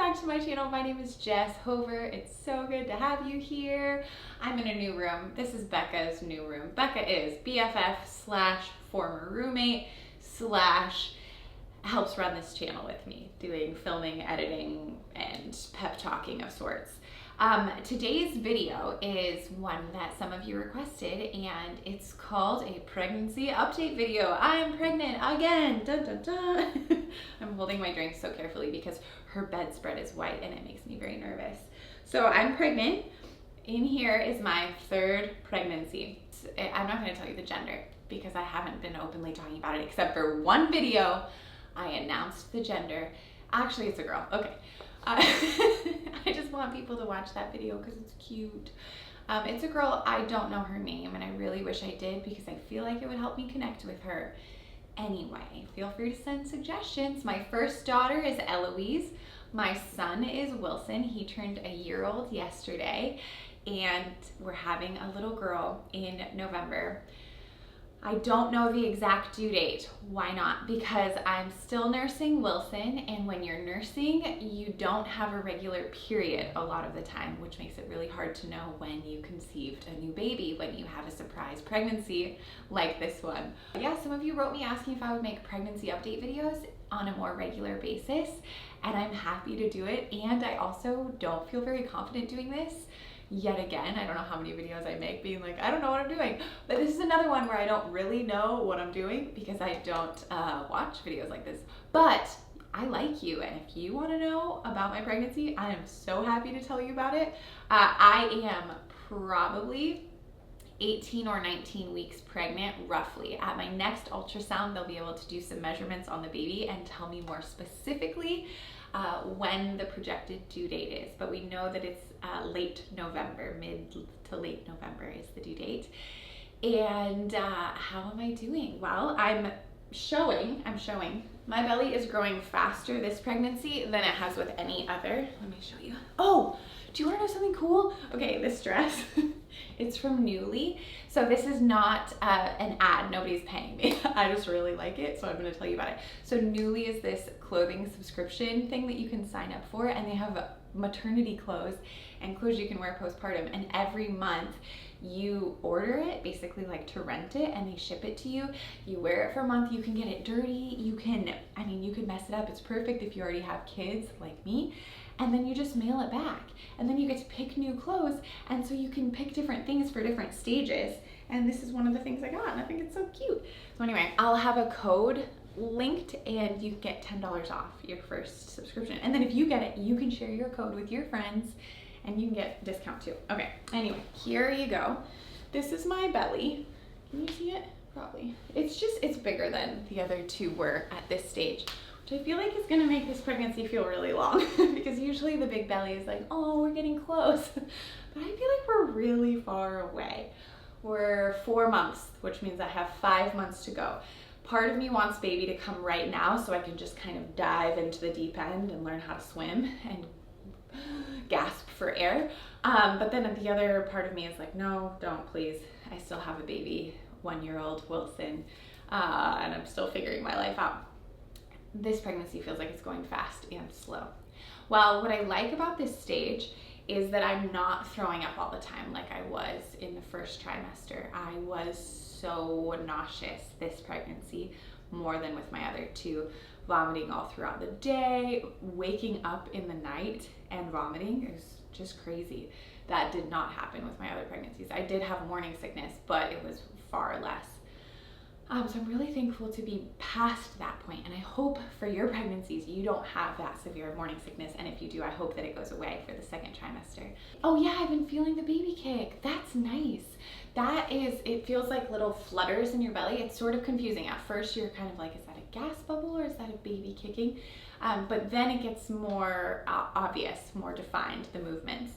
back to my channel. My name is Jess Hover. It's so good to have you here. I'm in a new room. This is Becca's new room. Becca is BFF slash former roommate slash helps run this channel with me, doing filming, editing, and pep talking of sorts. Today's video is one that some of you requested, and it's called a pregnancy update video. I am pregnant again, dun dun dun. I'm holding my drink so carefully because her bedspread is white and it makes me very nervous. So I'm pregnant. In here is my third pregnancy. I'm not going to tell you the gender because I haven't been openly talking about it except for one video. I announced the gender. Actually, it's a girl. Okay. I just want people to watch that video because it's cute. It's a girl. I don't know her name, and I really wish I did because I feel like it would help me connect with her. Anyway, feel free to send suggestions. My first daughter is Eloise. My son is Wilson. He turned a year-old yesterday, and we're having a little girl in November. I don't know the exact due date. Why not? Because I'm still nursing Wilson, and when you're nursing, you don't have a regular period a lot of the time, which makes it really hard to know when you conceived a new baby, when you have a surprise pregnancy like this one. Yeah, some of you wrote me asking if I would make pregnancy update videos on a more regular basis, and I'm happy to do it, and I also don't feel very confident doing this. Yet again, I don't know how many videos I make being like, I don't know what I'm doing. But this is another one where I don't really know what I'm doing because I don't watch videos like this. But I like you, and if you want to know about my pregnancy, I am so happy to tell you about it. I am probably 18 or 19 weeks pregnant, roughly. At my next ultrasound, they'll be able to do some measurements on the baby and tell me more specifically when the projected due date is, but we know that it's late November, mid to late November is the due date. And how am I doing? Well, I'm showing. My belly is growing faster this pregnancy than it has with any other. Let me show you. Oh, do you want to know something cool? Okay, this dress, it's from Nuuly. So this is not an ad, nobody's paying me. I just really like it, so I'm gonna tell you about it. So Nuuly is this clothing subscription thing that you can sign up for, and they have maternity clothes and clothes you can wear postpartum, and every month you order it, basically like to rent it, and they ship it to you. You wear it for a month, you can get it dirty, you can mess it up. It's perfect if you already have kids like me. And then you just mail it back. And then you get to pick new clothes. And so you can pick different things for different stages. And this is one of the things I got, and I think it's so cute. So anyway, I'll have a code linked and you get $10 off your first subscription. And then if you get it, you can share your code with your friends and you can get a discount too. Okay, anyway, here you go. This is my belly. Can you see it? Probably. It's bigger than the other two were at this stage. Which I feel like is gonna make this pregnancy feel really long because usually the big belly is like, oh, we're getting close. But I feel like we're really far away. We're 4 months, which means I have 5 months to go. Part of me wants baby to come right now so I can just kind of dive into the deep end and learn how to swim and gasp for air. But then the other part of me is like, no, don't please. I still have a baby, 1-year-old Wilson, and I'm still figuring my life out. This pregnancy feels like it's going fast and slow. Well, what I like about this stage is that I'm not throwing up all the time like I was in the first trimester. I was so nauseous this pregnancy, more than with my other two. Vomiting all throughout the day, waking up in the night and vomiting is just crazy. That did not happen with my other pregnancies. I did have morning sickness, but it was far less. So I'm really thankful to be past that point, and I hope for your pregnancies you don't have that severe morning sickness, and if you do, I hope that it goes away for the second trimester. Oh yeah, I've been feeling the baby kick. That's nice. It feels like little flutters in your belly. It's sort of confusing. At first you're kind of like, is that a gas bubble or is that a baby kicking? But then it gets more obvious, more defined, the movements.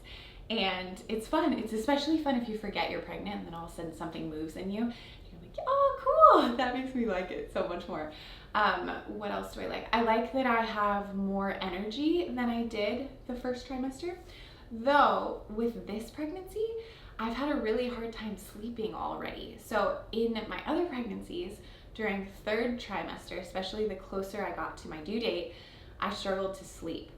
And it's fun. It's especially fun if you forget you're pregnant and then all of a sudden something moves in you. Oh, cool. That makes me like it so much more. What else do I like? I like that I have more energy than I did the first trimester. Though with this pregnancy, I've had a really hard time sleeping already. So in my other pregnancies, during third trimester, especially the closer I got to my due date, I struggled to sleep.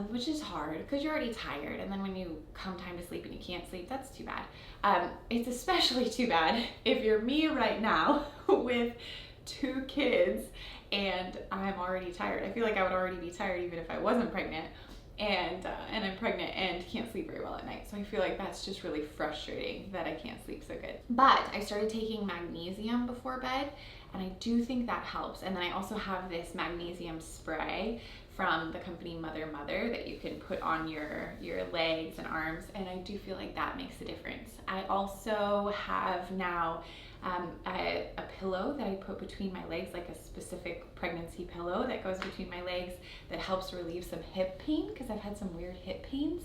which is hard because you're already tired. And then when you come time to sleep and you can't sleep, that's too bad. It's especially too bad if you're me right now with 2 kids and I'm already tired. I feel like I would already be tired even if I wasn't pregnant. And I'm pregnant and can't sleep very well at night. So I feel like that's just really frustrating that I can't sleep so good. But I started taking magnesium before bed, and I do think that helps. And then I also have this magnesium spray from the company Mother that you can put on your legs and arms, and I do feel like that makes a difference. I also have now a pillow that I put between my legs, like a specific pregnancy pillow that goes between my legs that helps relieve some hip pain because I've had some weird hip pains.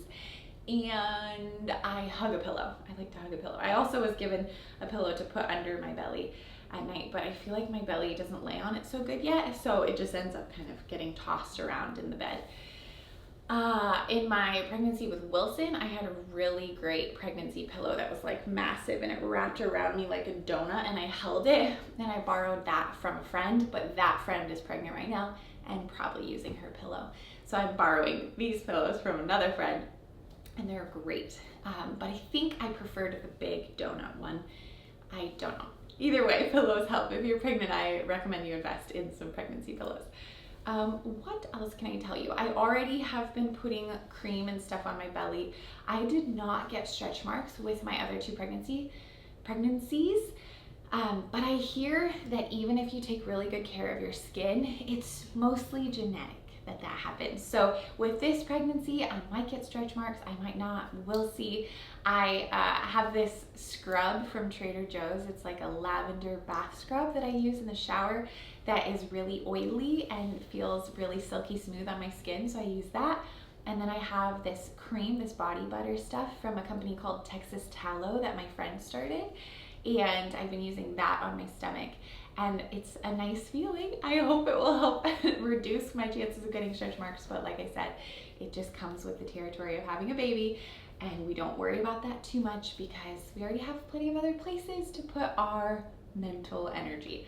And I hug a pillow. I like to hug a pillow. I also was given a pillow to put under my belly at night, but I feel like my belly doesn't lay on it so good yet, so it just ends up kind of getting tossed around in the bed. In my pregnancy with Wilson, I had a really great pregnancy pillow that was like massive and it wrapped around me like a donut, and I held it, and I borrowed that from a friend, but that friend is pregnant right now and probably using her pillow. So I'm borrowing these pillows from another friend and they're great. But I think I preferred the big donut one. I don't know. Either way, pillows help. If you're pregnant, I recommend you invest in some pregnancy pillows. What else can I tell you? I already have been putting cream and stuff on my belly. I did not get stretch marks with my other 2 pregnancies. But I hear that even if you take really good care of your skin, it's mostly genetic that happens. So with this pregnancy, I might get stretch marks, I might not, we'll see. I have this scrub from Trader Joe's. It's like a lavender bath scrub that I use in the shower that is really oily and feels really silky smooth on my skin, so I use that. And then I have this cream, this body butter stuff from a company called Texas Tallow that my friend started, and I've been using that on my stomach. And it's a nice feeling. I hope it will help reduce my chances of getting stretch marks, but like I said, it just comes with the territory of having a baby, and we don't worry about that too much because we already have plenty of other places to put our mental energy.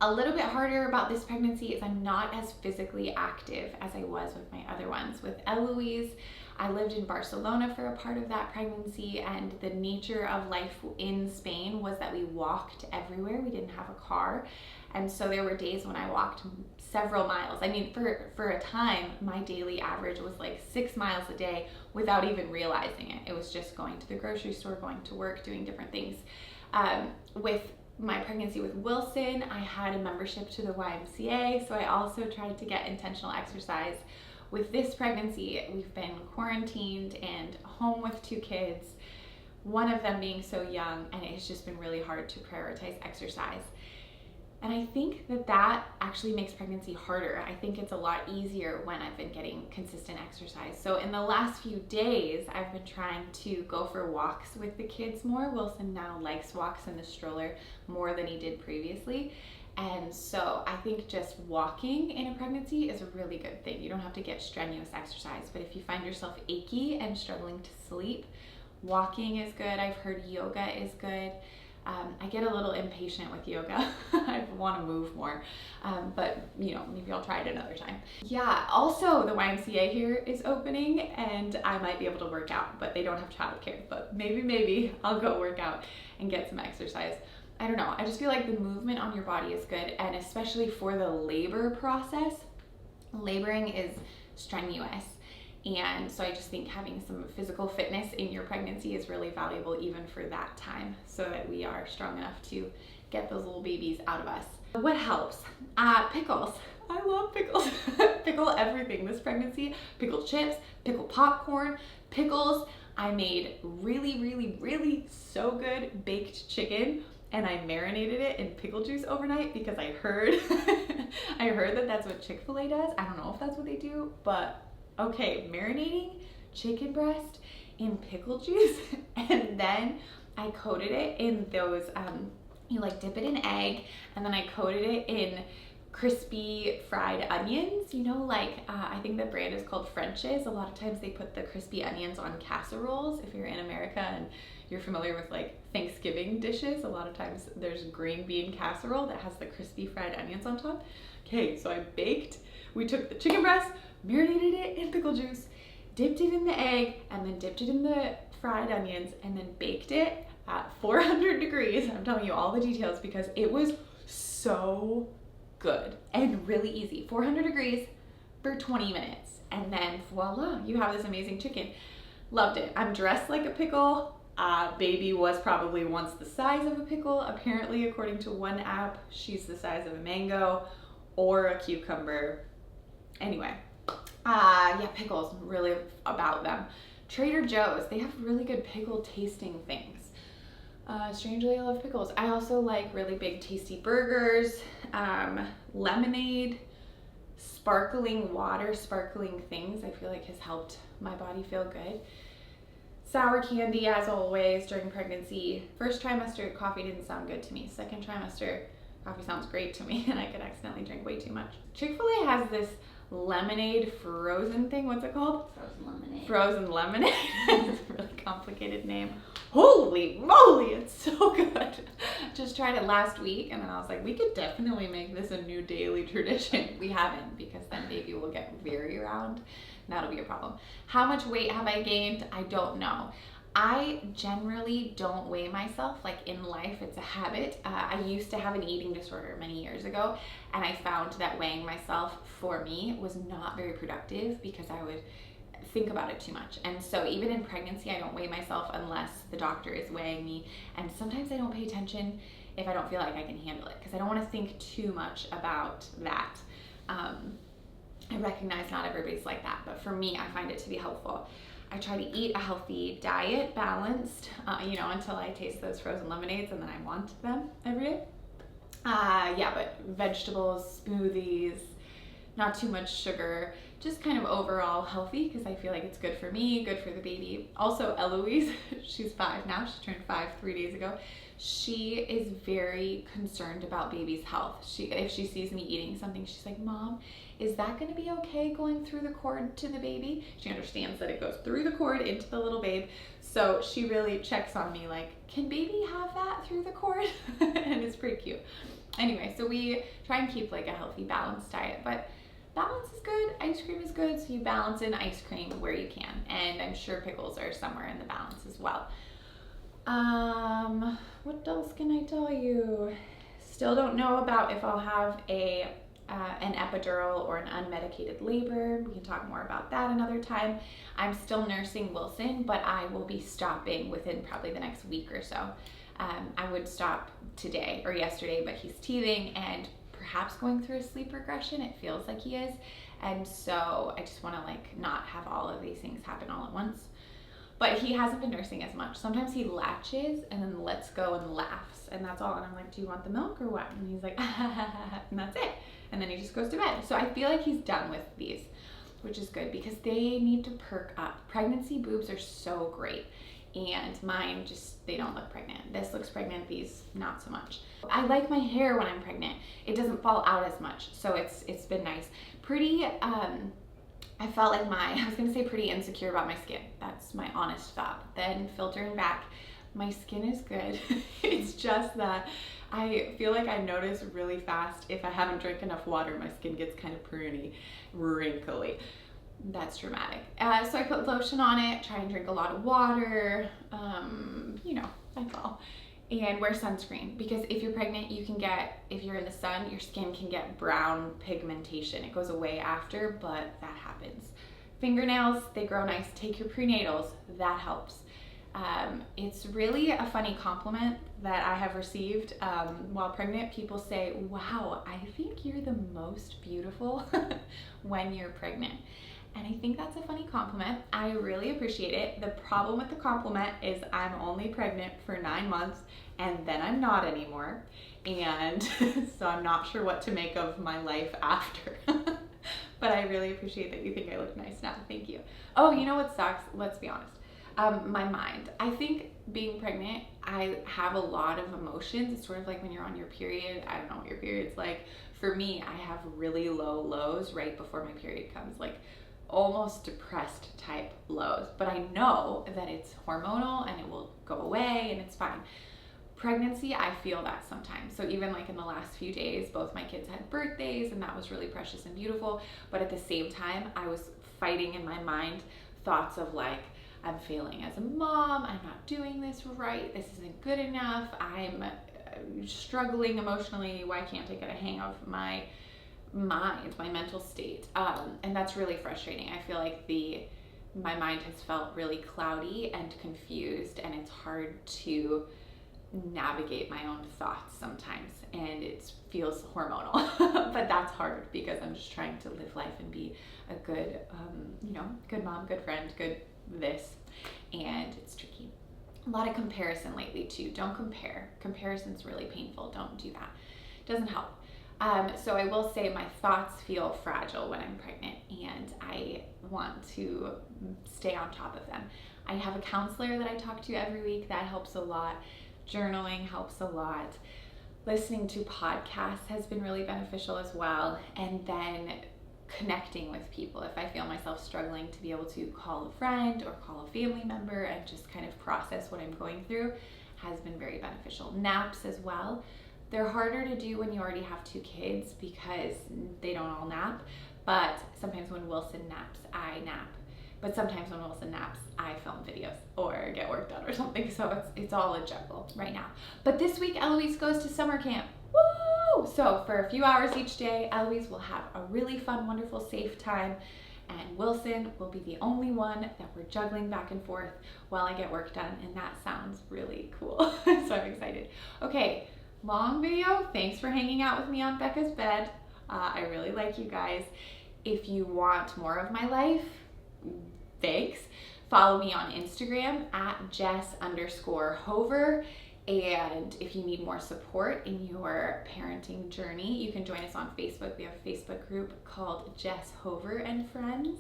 A little bit harder about this pregnancy is I'm not as physically active as I was with my other ones. With Eloise, I lived in Barcelona for a part of that pregnancy, and the nature of life in Spain was that we walked everywhere. We didn't have a car, and so there were days when I walked several miles. I mean, for a time, my daily average was like 6 miles a day without even realizing it. It was just going to the grocery store, going to work, doing different things. With my pregnancy with Wilson, I had a membership to the YMCA, so I also tried to get intentional exercise. With this pregnancy, we've been quarantined and home with 2 kids, one of them being so young, and it's just been really hard to prioritize exercise. And I think that actually makes pregnancy harder. I think it's a lot easier when I've been getting consistent exercise. So in the last few days, I've been trying to go for walks with the kids more. Wilson now likes walks in the stroller more than he did previously. And so I think just walking in a pregnancy is a really good thing. You don't have to get strenuous exercise, but if you find yourself achy and struggling to sleep, walking is good. I've heard yoga is good. I get a little impatient with yoga. I want to move more, but you know, maybe I'll try it another time. Yeah, also the YMCA here is opening and I might be able to work out, but they don't have childcare, but maybe I'll go work out and get some exercise. I don't know, I just feel like the movement on your body is good, and especially for the labor process, laboring is strenuous. And so I just think having some physical fitness in your pregnancy is really valuable even for that time, so that we are strong enough to get those little babies out of us. What helps? Pickles. I love pickles. Pickle everything this pregnancy. Pickle chips, pickle popcorn, pickles. I made really so good baked chicken, and I marinated it in pickle juice overnight because I heard I heard that that's what Chick-fil-A does. I don't know if that's what they do, but okay, marinating chicken breast in pickle juice, and then I coated it in those, you like dip it in egg, and then I coated it in crispy fried onions, you know, like I think the brand is called French's. A lot of times they put the crispy onions on casseroles. If you're in America and you're familiar with like Thanksgiving dishes, a lot of times there's green bean casserole that has the crispy fried onions on top. Okay, so we took the chicken breast, marinated it in pickle juice, dipped it in the egg, and then dipped it in the fried onions, and then baked it at 400 degrees. I'm telling you all the details because it was so good and really easy. 400 degrees for 20 minutes. And then voila, you have this amazing chicken. Loved it. I'm dressed like a pickle. Baby was probably once the size of a pickle. Apparently, according to one app, she's the size of a mango or a cucumber. Anyway, yeah, pickles, really about them. Trader Joe's, they have really good pickle tasting things. Strangely, I love pickles. I also like really big tasty burgers, lemonade, sparkling water, sparkling things I feel like has helped my body feel good. Sour candy, as always, during pregnancy. First trimester, coffee didn't sound good to me. Second trimester, coffee sounds great to me, and I could accidentally drink way too much. Chick-fil-A has this lemonade frozen thing. What's it called? Frozen lemonade. Frozen lemonade. It's a really complicated name. Holy moly, it's so good. Just tried it last week, and then I was like, we could definitely make this a new daily tradition. We haven't, because then baby will get very round. That'll be a problem. How much weight have I gained? I don't know. I generally don't weigh myself. Like in life, it's a habit. I used to have an eating disorder many years ago, and I found that weighing myself for me was not very productive because I would think about it too much. And so even in pregnancy, I don't weigh myself unless the doctor is weighing me. And sometimes I don't pay attention if I don't feel like I can handle it because I don't want to think too much about that. I recognize not everybody's like that, but for me, I find it to be helpful. I try to eat a healthy diet, balanced, until I taste those frozen lemonades and then I want them every day. Yeah, but vegetables, smoothies, not too much sugar, just kind of overall healthy because I feel like it's good for me, good for the baby. Also, Eloise, she's 5 now. She turned 5 3 days ago. She is very concerned about baby's health. If she sees me eating something, she's like, Mom, is that going to be okay going through the cord to the baby? She understands that it goes through the cord into the little babe. So she really checks on me like, can baby have that through the cord? And it's pretty cute. Anyway, so we try and keep like a healthy, balanced diet, but balance is good. Ice cream is good. So you balance in ice cream where you can. And I'm sure pickles are somewhere in the balance as well. What else can I tell you? Still don't know about if I'll have an epidural or an unmedicated labor. We can talk more about that another time. I'm still nursing Wilson, but I will be stopping within probably the next week or so. I would stop today or yesterday, but he's teething and perhaps going through a sleep regression. It feels like he is. And so I just want to like not have all of these things happen all at once. But he hasn't been nursing as much. Sometimes he latches and then lets go and laughs, and that's all. And I'm like, do you want the milk or what? And he's like, and that's it. And then he just goes to bed. So I feel like he's done with these, which is good because they need to perk up. Pregnancy boobs are so great. And mine just, they don't look pregnant. This looks pregnant, these not so much. I like my hair when I'm pregnant. It doesn't fall out as much, so it's been nice. Pretty, I felt like I was gonna say pretty insecure about my skin. That's my honest thought. Then filtering back, my skin is good. It's just that I feel like I notice really fast if I haven't drank enough water, my skin gets kind of pruny, wrinkly. That's dramatic. So I put lotion on it, try and drink a lot of water, that's all. And wear sunscreen because if you're pregnant, if you're in the sun, your skin can get brown pigmentation. It goes away after, but that happens. Fingernails, they grow nice. Take your prenatals, that helps. It's really a funny compliment that I have received while pregnant. People say, wow, I think you're the most beautiful when you're pregnant. And I think that's a funny compliment. I really appreciate it. The problem with the compliment is I'm only pregnant for 9 months and then I'm not anymore. And so I'm not sure what to make of my life after. But I really appreciate that you think I look nice now. Thank you. Oh, you know what sucks? Let's be honest. My mind. I think being pregnant, I have a lot of emotions. It's sort of like when you're on your period. I don't know what your period's like. For me, I have really low lows right before my period comes. Like almost depressed type lows, but I know that it's hormonal and it will go away and it's fine. Pregnancy, I feel that sometimes. So even like in the last few days, both my kids had birthdays, and that was really precious and beautiful. But at the same time, I was fighting in my mind thoughts of like, I'm failing as a mom, I'm not doing this right, this isn't good enough, I'm struggling emotionally, why can't I get a hang of my mind, my mental state? And that's really frustrating. I feel like my mind has felt really cloudy and confused, and it's hard to navigate my own thoughts sometimes, and it feels hormonal. But that's hard because I'm just trying to live life and be a good good mom, good friend, good this, and it's tricky. A lot of comparison lately too. Don't compare. Comparison's really painful. Don't do that. Doesn't help. So I will say my thoughts feel fragile when I'm pregnant, and I want to stay on top of them. I have a counselor that I talk to every week. That helps a lot. Journaling helps a lot. Listening to podcasts has been really beneficial as well. And then connecting with people. If I feel myself struggling, to be able to call a friend or call a family member and just kind of process what I'm going through has been very beneficial. Naps as well. They're harder to do when you already have 2 kids because they don't all nap. But sometimes when Wilson naps, I nap. But sometimes when Wilson naps, I film videos or get work done or something. So it's all a juggle right now. But this week, Eloise goes to summer camp. Woo! So for a few hours each day, Eloise will have a really fun, wonderful, safe time. And Wilson will be the only one that we're juggling back and forth while I get work done. And that sounds really cool. So I'm excited. Okay, long video. Thanks for hanging out with me on Becca's bed. I really like you guys. If you want more of my life, thanks. Follow me on Instagram at Jess_Hover. And if you need more support in your parenting journey, you can join us on Facebook. We have a Facebook group called Jess Hover and Friends.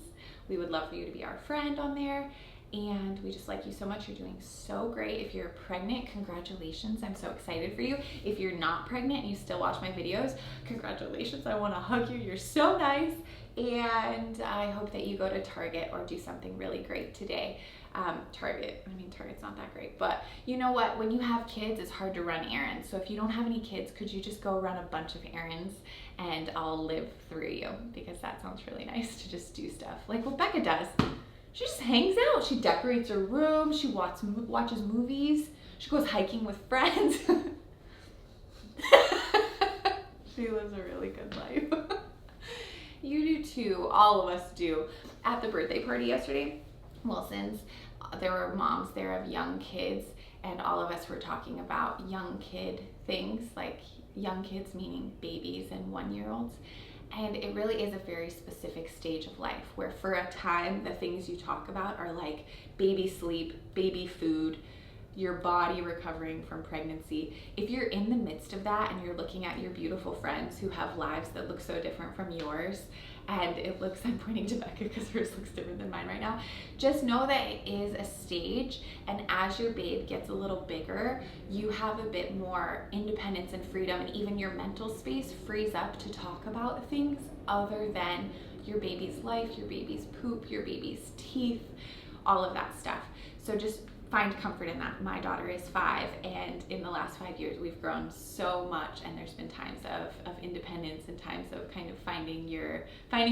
We would love for you to be our friend on there. And we just like you so much. You're doing so great. If you're pregnant, congratulations. I'm so excited for you. If you're not pregnant and you still watch my videos, congratulations. I want to hug you. You're so nice. And I hope that you go to Target or do something really great today. Target's not that great, but you know what? When you have kids, it's hard to run errands. So if you don't have any kids, could you just go run a bunch of errands and I'll live through you? Because that sounds really nice to just do stuff like what Becca does. She just hangs out. She decorates her room. She watches movies. She goes hiking with friends. She lives a really good life. You do too. All of us do. At the birthday party yesterday, Wilson's, there were moms there of young kids, and all of us were talking about young kid things, like young kids meaning babies and 1-year-olds. And it really is a very specific stage of life where for a time, the things you talk about are like baby sleep, baby food, your body recovering from pregnancy. If you're in the midst of that and you're looking at your beautiful friends who have lives that look so different from yours, and it looks, I'm pointing to Becca because hers looks different than mine right now, just know that it is a stage, and as your babe gets a little bigger, you have a bit more independence and freedom, and even your mental space frees up to talk about things other than your baby's life, your baby's poop, your baby's teeth, all of that stuff. So just find comfort in that. My daughter is 5, and in the last 5 years we've grown so much, and there's been times of independence and times of kind of finding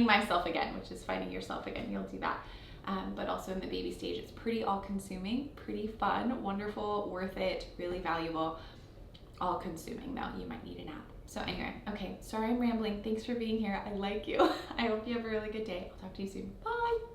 myself again, which is finding yourself again. You'll do that. But also in the baby stage, it's pretty all-consuming, pretty fun, wonderful, worth it, really valuable. All-consuming though, you might need a nap. So anyway, okay, sorry I'm rambling. Thanks for being here. I like you. I hope you have a really good day. I'll talk to you soon. Bye.